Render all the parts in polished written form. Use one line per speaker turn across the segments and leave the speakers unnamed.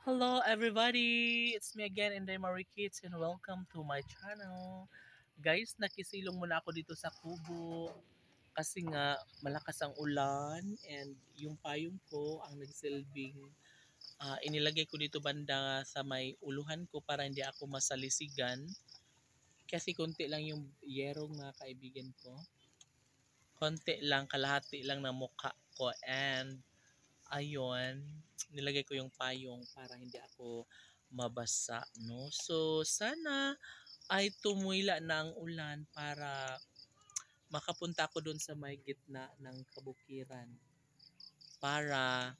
Hello everybody! It's me again, Inday Marie Kids, and welcome to my channel. Guys, nakisilong muna ako dito sa kubo kasi nga malakas ang ulan and yung payong ko ang nagsilbing inilagay ko dito banda sa may uluhan ko para hindi ako masalisigan kasi konti lang yung yerong mga kaibigan ko. Konti lang, kalahati lang ng mukha ko and ayun, nilagay ko yung payong para hindi ako mabasa, no? So, sana ay tumuila na ang ulan para makapunta ako doon sa may gitna ng kabukiran para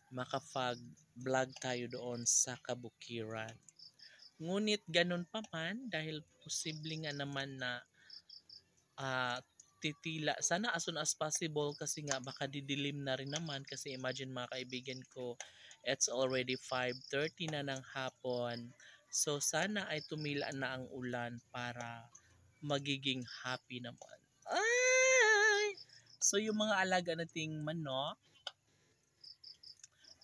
makapag-vlog tayo doon sa kabukiran. Ngunit ganun pa man, dahil posible nga naman na ah, titila. Sana as soon as possible kasi nga baka didilim na rin naman kasi imagine mga kaibigan ko, it's already 5:30 na ng hapon. So sana ay tumila na ang ulan para magiging happy naman. Ay! So yung mga alaga nating manok,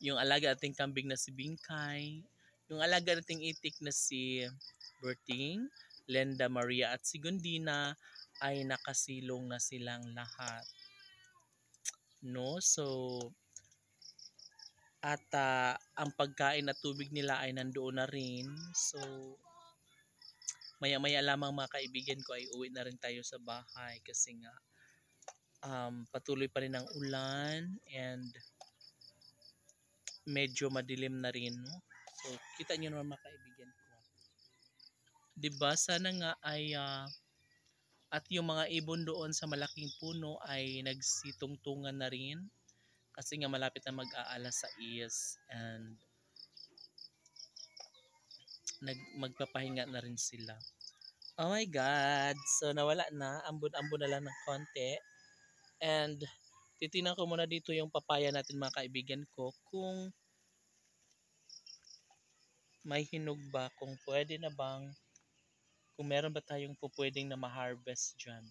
yung alaga nating kambing na si Bingkay, yung alaga nating itik na si Berting, Lenda Maria at si Gundina ay nakasilong na silang lahat. No? So, at ang pagkain at tubig nila ay nandoon na rin. So, maya-maya lamang mga kaibigan ko ay uwi na rin tayo sa bahay kasi nga patuloy pa rin ang ulan and medyo madilim na rin. No? So, kita nyo naman mga kaibigan ko. Diba? Sana nga ay at yung mga ibon doon sa malaking puno ay nagsitungtungan na rin kasi nga malapit na mag-aalas 6 and magpapahinga na rin sila. Oh my God! So nawala na, ambon-ambon na lang ng konti and titingnan ko muna dito yung papaya natin mga kaibigan ko kung may hinog ba, kung pwede na bang, kung meron ba tayong pupwedeng na ma-harvest dyan.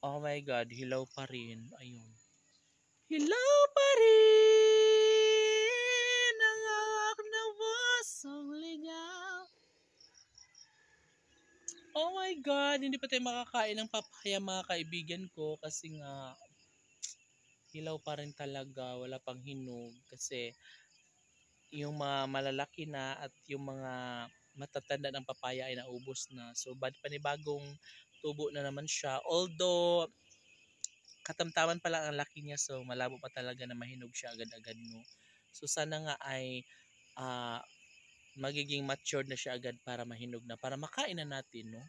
Oh my God, hilaw pa rin. Ayun. Hilaw pa rin ang hawak na pusong ligaw. Oh my God, hindi pa tayo makakain ng papaya mga kaibigan ko kasi nga hilaw pa rin talaga, wala pang hinog kasi yung mga malalaki na at yung mga matatanda ng papaya ay naubos na. So panibagong tubo na naman siya. Although katamtaman pa lang ang laki niya, so malabo pa talaga na mahinog siya agad-agad, no. So sana nga ay magiging matured na siya agad para mahinog na para makain na natin, no.